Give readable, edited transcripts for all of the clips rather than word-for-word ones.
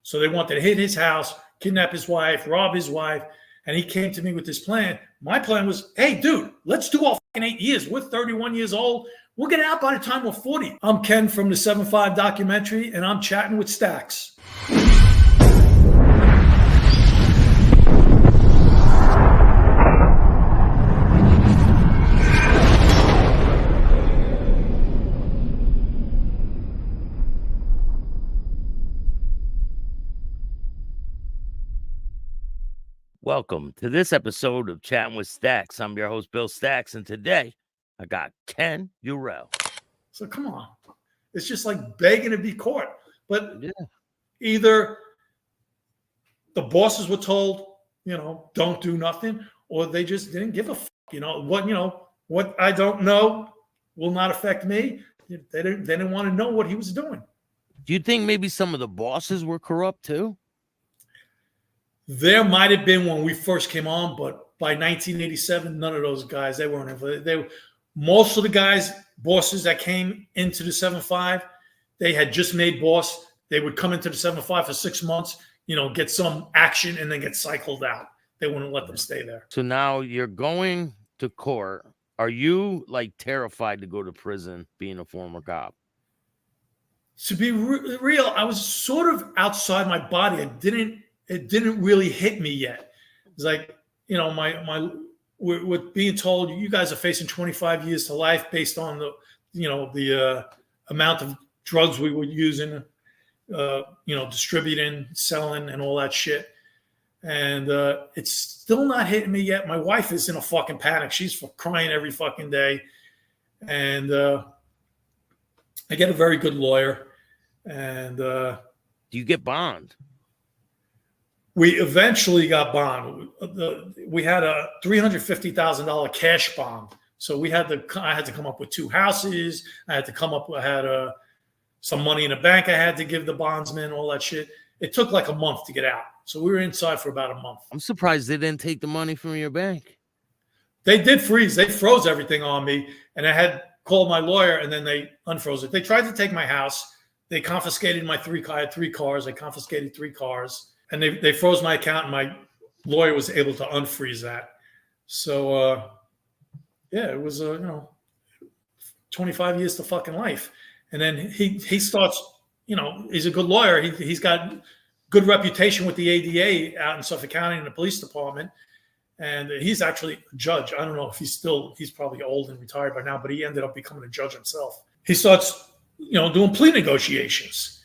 So they wanted to hit his house, kidnap his wife, rob his wife. And he came to me with this plan. My plan was, hey, dude, let's do all fucking 8 years. We're 31 years old. We'll get out by the time we're 40. I'm Ken from the 7-5 documentary, and I'm chatting with Stacks. Welcome to this episode of Chatting with Stacks. I'm your host, Bill Stacks, and today I got Ken Eurell. So come on. It's just like begging to be caught. But either the bosses were told, don't do nothing, or they just didn't give a fuck. What I don't know will not affect me. They didn't want to know what he was doing. Do you think maybe some of the bosses were corrupt too? There might have been when we first came on, but by 1987, none of those guys, they weren't involved. Most of the guys, bosses that came into the 7-5, they had just made boss. They would come into the 7-5 for 6 months, get some action and then get cycled out. They wouldn't let them stay there. So now you're going to court. Are you terrified to go to prison being a former cop? To be real, I was sort of outside my body. It didn't really hit me yet. It's like, we're being told you guys are facing 25 years to life based on the amount of drugs we were using, distributing, selling, and all that shit. And it's still not hitting me yet. My wife is in a fucking panic. She's crying every fucking day. And I get a very good lawyer. And do you get bond? We eventually got bond. We had a $350,000 cash bond. So I had to come up with 2 houses. I had some money in the bank I had to give the bondsman, all that shit. It took like a month to get out. So we were inside for about a month. I'm surprised they didn't take the money from your bank. They did freeze. They froze everything on me. And I had called my lawyer and then they unfroze it. They tried to take my house. They confiscated I had 3 cars. They confiscated 3 cars. And they froze my account, and my lawyer was able to unfreeze that. So, it was 25 years to fucking life. And then he starts, he's a good lawyer. He's got good reputation with the ADA out in Suffolk County and the police department. And he's actually a judge. I don't know if he's probably old and retired by now, but he ended up becoming a judge himself. He starts, doing plea negotiations.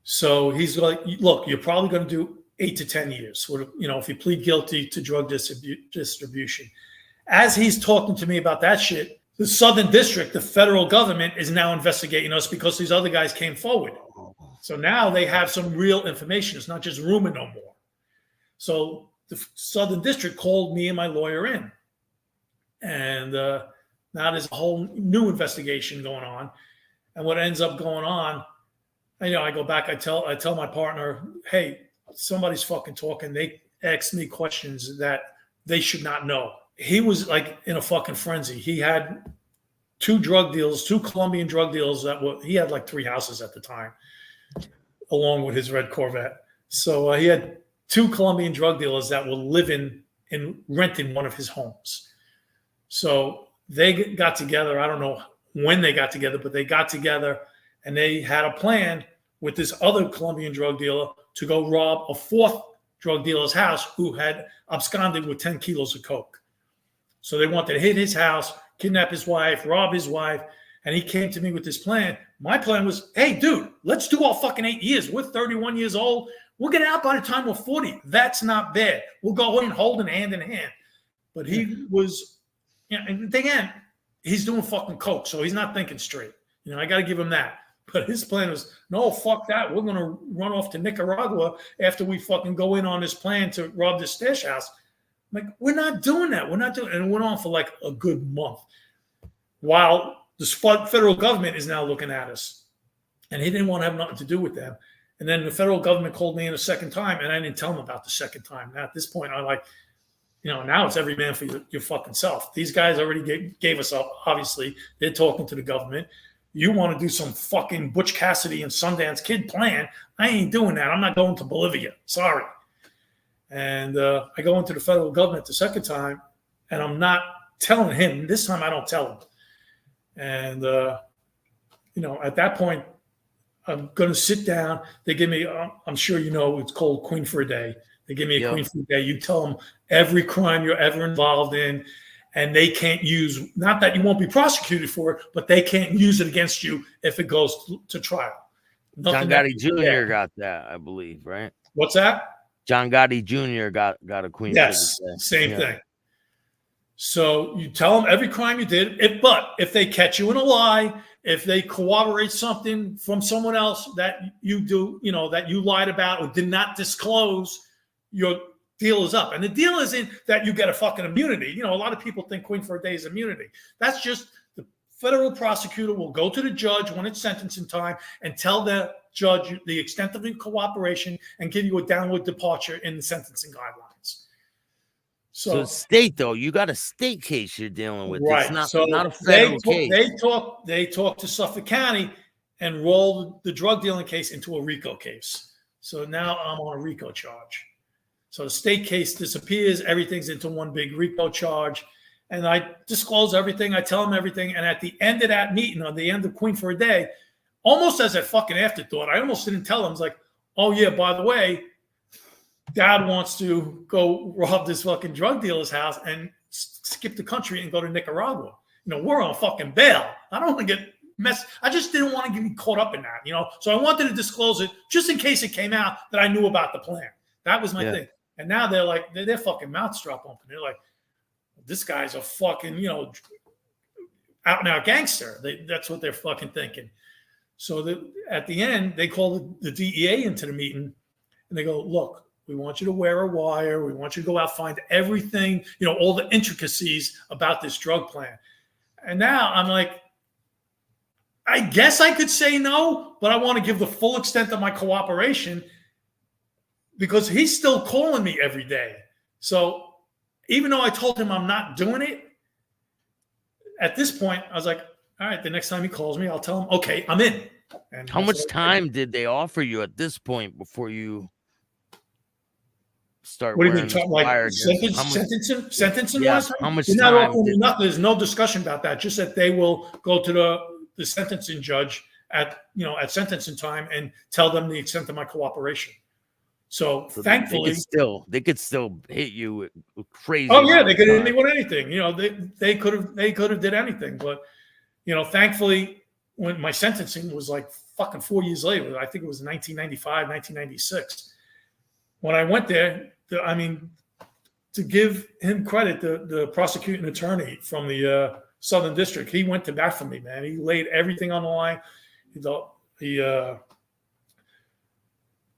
So he's like, look, you're probably going to do 8 to 10 years, if you plead guilty to drug distribution. As he's talking to me about that shit, the Southern District, the federal government, is now investigating us because these other guys came forward. So now they have some real information. It's not just rumor no more. So the Southern District called me and my lawyer in. And now there's a whole new investigation going on. And what ends up going on, I go back, I tell my partner, hey, somebody's fucking talking. They asked me questions that they should not know. He was like in a fucking frenzy. He had 2 Colombian drug deals he had like 3 houses at the time, along with his red Corvette. So he had 2 Colombian drug dealers that were living and renting one of his homes. So they got together. I don't know when they got together, but they got together and they had a plan with this other Colombian drug dealer to go rob a 4th drug dealer's house who had absconded with 10 kilos of coke. So they wanted to hit his house, kidnap his wife, rob his wife, and he came to me with this plan. My plan was, hey, dude, let's do all fucking 8 years. We're 31 years old. We'll get out by the time we're 40. That's not bad. We'll go in holding hand in hand. But he was, and again, he's doing fucking coke, so he's not thinking straight. I got to give him that. But his plan was, no, fuck that. We're going to run off to Nicaragua after we fucking go in on this plan to rob this stash house. I'm like, we're not doing that. We're not doing it. And it went on for like a good month while the federal government is now looking at us. And he didn't want to have nothing to do with them. And then the federal government called me in a second time, and I didn't tell him about the second time. Now, at this point, I'm like, now it's every man for your fucking self. These guys already gave us up. Obviously, they're talking to the government. You want to do some fucking Butch Cassidy and Sundance Kid plan. I ain't doing that. I'm not going to Bolivia. Sorry. And I go into the federal government the second time, and I'm not telling him. This time I don't tell him. And, at that point, I'm going to sit down. They give me, I'm sure you know, it's called Queen for a Day. They give me a Queen for a Day. You tell them every crime you're ever involved in, and they can't use, not that you won't be prosecuted for it, but they can't use it against you if it goes to trial. John Gotti Jr. got that, I believe, right? What's that? John Gotti Jr. got a Queen. Yes, same thing. So you tell them every crime you did, but if they catch you in a lie, if they corroborate something from someone else that you do, that you lied about or did not disclose, your deal is up. And the deal isn't that you get a fucking immunity. A lot of people think Queen for a Day is immunity. That's just the federal prosecutor will go to the judge when it's sentencing time and tell the judge the extent of the cooperation and give you a downward departure in the sentencing guidelines. So state, though, you got a state case you're dealing with. Right. It's not a federal case. They talk to Suffolk County and roll the drug dealing case into a RICO case. So now I'm on a RICO charge. So the state case disappears. Everything's into one big RICO charge. And I disclose everything. I tell them everything. And at the end of that meeting, on the end of Queen for a Day, almost as a fucking afterthought, I almost didn't tell them. I was like, oh, yeah, by the way, Dad wants to go rob this fucking drug dealer's house and skip the country and go to Nicaragua. We're on fucking bail. I don't want to get messed. I just didn't want to get caught up in that, So I wanted to disclose it just in case it came out that I knew about the plan. That was my thing. And now they're like, their fucking mouths drop open. They're like, this guy's a fucking, out and out gangster. That's what they're fucking thinking. So at the end, they call the DEA into the meeting and they go, look, we want you to wear a wire. We want you to go out, find everything, all the intricacies about this drug plan. And now I'm like, I guess I could say no, but I want to give the full extent of my cooperation because he's still calling me every day. So even though I told him I'm not doing it, at this point, I was like, all right, the next time he calls me, I'll tell him, okay, I'm in. And how much time did they offer you at this point before you start? What do you mean? Like sentencing? Yeah, how much time? There's no discussion about that. Just that they will go to the sentencing judge at sentencing time and tell them the extent of my cooperation. So thankfully, they could still hit you with crazy. Oh yeah, they could hit me with anything. They could have did anything. But thankfully, when my sentencing was like fucking 4 years later, I think it was 1995, 1996. When I went there, to give him credit, the prosecuting attorney from the Southern District, he went to bat for me, man. He laid everything on the line.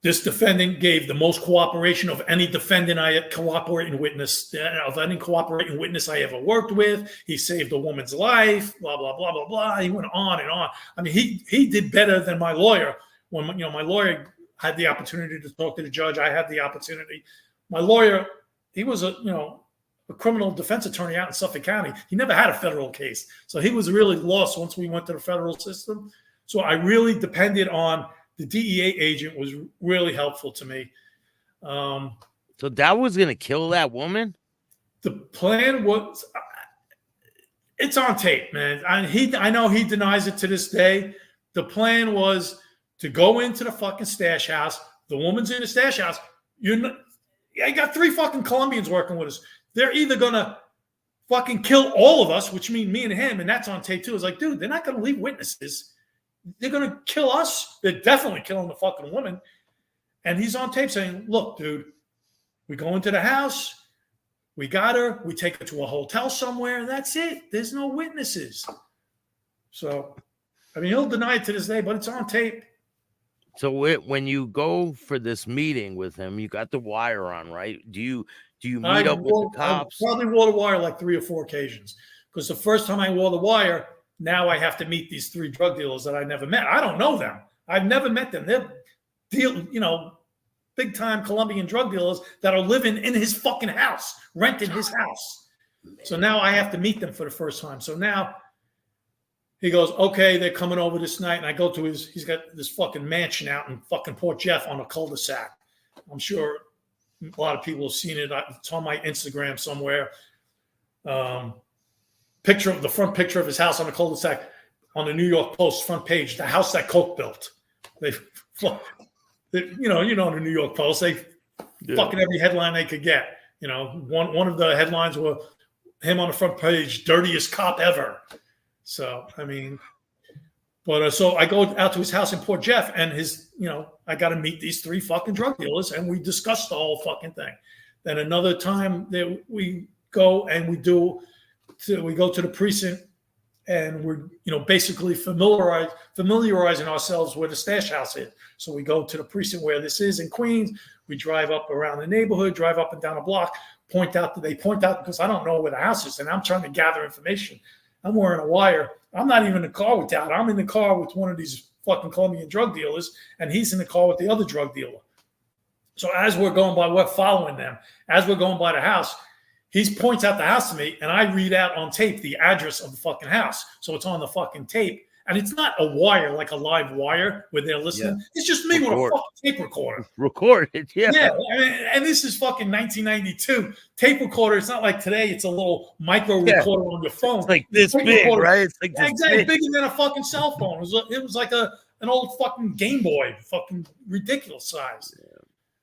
This defendant gave the most cooperation of any defendant I had cooperating witness, of any cooperating witness I ever worked with. He saved a woman's life, blah, blah, blah, blah, blah. He went on and on. He did better than my lawyer. When my lawyer had the opportunity to talk to the judge, I had the opportunity. My lawyer, he was a criminal defense attorney out in Suffolk County. He never had a federal case. So he was really lost once we went to the federal system. So I really depended on the DEA agent was really helpful to me. So that was going to kill that woman? The plan was, it's on tape, man. I know he denies it to this day. The plan was to go into the fucking stash house. The woman's in the stash house. I got 3 fucking Colombians working with us. They're either going to fucking kill all of us, which means me and him, and that's on tape too. It's like, dude, they're not going to leave witnesses. They're going to kill us. They're definitely killing the fucking woman. And he's on tape saying, look, dude, we go into the house. We got her. We take her to a hotel somewhere, and that's it. There's no witnesses. So, he'll deny it to this day, but it's on tape. So when you go for this meeting with him, you got the wire on, right? Do you meet up with the cops? I probably wore the wire like 3 or 4 occasions because the first time I wore the wire, now I have to meet these 3 drug dealers that I never met. I don't know them. I've never met them. They're big time Colombian drug dealers that are living in his fucking house, renting his house. So now I have to meet them for the first time. So now he goes, okay, they're coming over this night. And I go to he's got this fucking mansion out in fucking Port Jeff on a cul-de-sac. I'm sure a lot of people have seen it. It's on my Instagram somewhere. The front picture of his house on the cul-de-sac on the New York Post front page, the house that Coke built. The New York Post, fucking every headline they could get. One of the headlines were him on the front page, dirtiest cop ever. So, I mean, so I go out to his house in Port Jeff, and I got to meet these 3 fucking drug dealers, and we discussed the whole fucking thing. Then another time that we go and we go to the precinct, and we're basically familiarizing ourselves where the stash house is. So we go to the precinct where this is in Queens. We drive up around the neighborhood, drive up and down a block, point out because I don't know where the house is, and I'm trying to gather information. I'm wearing a wire. I'm not even in the car with Dad. I'm in the car with one of these fucking Colombian drug dealers, and he's in the car with the other drug dealer. So as we're following them. As we're going by the house, he points out the house to me, and I read out on tape the address of the fucking house. So it's on the fucking tape. And it's not a wire, like a live wire where they're listening. Yeah. It's just me with a fucking tape recorder. Recorded, yeah. Yeah, and this is fucking 1992. Tape recorder, it's not like today. It's a little micro recorder on your phone. It's like this big, right? It's like this exactly bigger than a fucking cell phone. It was like an old fucking Game Boy, fucking ridiculous size. Yeah.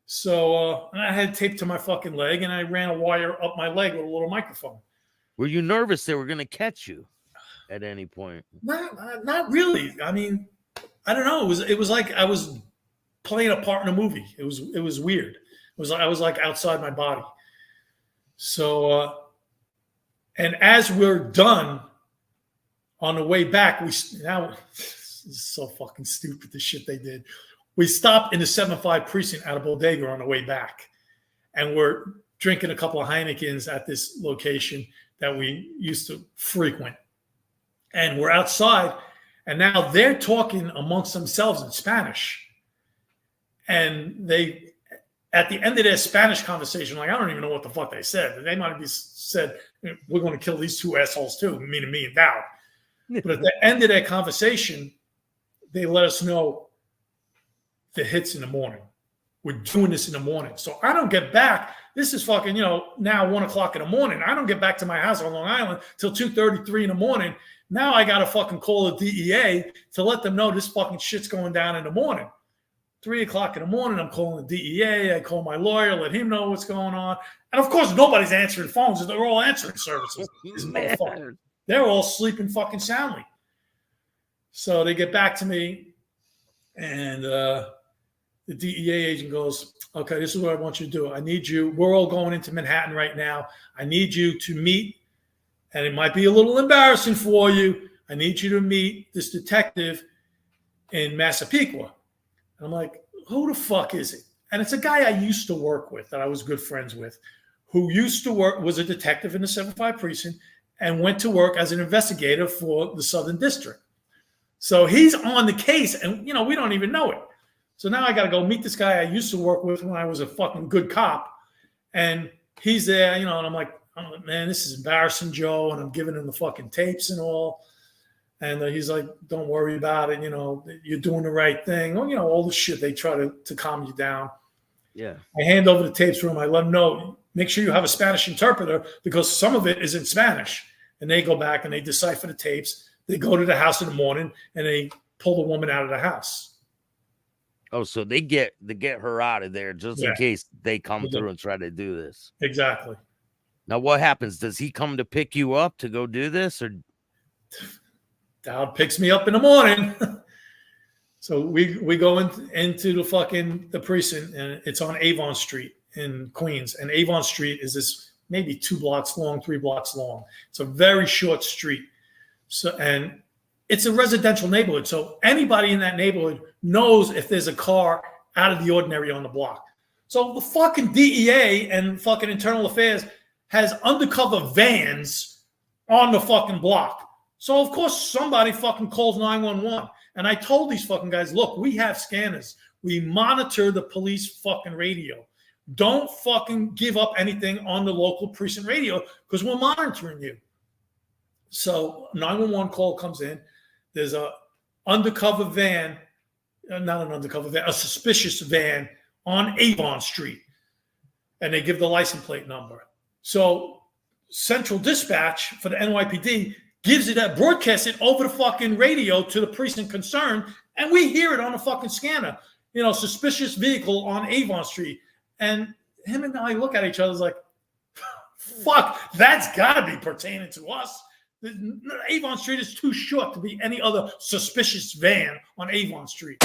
So I had tape to my fucking leg, and I ran a wire up my leg with a little microphone. Were you nervous they were going to catch you at any point? Not really. I mean, I don't know. It was like I was playing a part in a movie. It was weird. I was like outside my body. So, and as we're done on the way back, this is so fucking stupid, the shit they did. We stopped in the 7-5 precinct at a bodega on the way back, and we're drinking a couple of Heinekens at this location that we used to frequent. And we're outside, and now they're talking amongst themselves in Spanish. And they, at the end of their Spanish conversation, like, I don't even know what the fuck they said. They might have said, we're going to kill these 2 assholes too, meaning me and Dow. But at the end of their conversation, they let us know the hits in the morning. We're doing this in the morning. So I don't get back. This is fucking, now 1 o'clock in the morning. I don't get back to my house on Long Island till 2:33 in the morning. Now I got to fucking call the DEA to let them know this fucking shit's going down in the morning. 3 o'clock in the morning, I'm calling the DEA. I call my lawyer, let him know what's going on. And of course, nobody's answering phones. They're all answering services. They're all sleeping fucking soundly. So they get back to me, and the DEA agent goes, okay, this is what I want you to do. I need you. We're all going into Manhattan right now. I need you to meet, and it might be a little embarrassing for you. I need you to meet this detective in Massapequa. And I'm like, who the fuck is it? And it's a guy I used to work with, that I was good friends with, who was a detective in the 7-5 precinct and went to work as an investigator for the Southern District. So he's on the case, and, we don't even know it. So now I got to go meet this guy I used to work with when I was a fucking good cop. And he's there, and I'm like, man, this is embarrassing, Joe. And I'm giving him the fucking tapes and all. And he's like, don't worry about it. You're doing the right thing. All the shit they try to calm you down. Yeah. I hand over the tapes to him. I let him know, make sure you have a Spanish interpreter, because some of it is in Spanish. And they go back and they decipher the tapes. They go to the house in the morning and they pull the woman out of the house. Oh, so they get her out of there just in case they come through and try to do this. Exactly. Now, what happens? Does he come to pick you up to go do this, or Dowd picks me up in the morning? So we go into the precinct, and it's on Avon Street in Queens. And Avon Street is this maybe 2 blocks long, 3 blocks long. It's a very short street. So, and it's a residential neighborhood. So anybody in that neighborhood knows if there's a car out of the ordinary on the block. So the fucking DEA and fucking Internal Affairs has undercover vans on the fucking block. So of course somebody fucking calls 911. And I told these fucking guys, look, we have scanners. We monitor the police fucking radio. Don't fucking give up anything on the local precinct radio, because we're monitoring you. So 911 call comes in. there's a undercover van, not an undercover van, a suspicious van on Avon Street. And they give the license plate number. So Central Dispatch for the NYPD gives it that, broadcasts it over the fucking radio to the precinct concerned, and we hear it on the fucking scanner. Suspicious vehicle on Avon Street. And him and I look at each other like, fuck, that's got to be pertaining to us. Avon Street is too short to be any other suspicious van on Avon Street.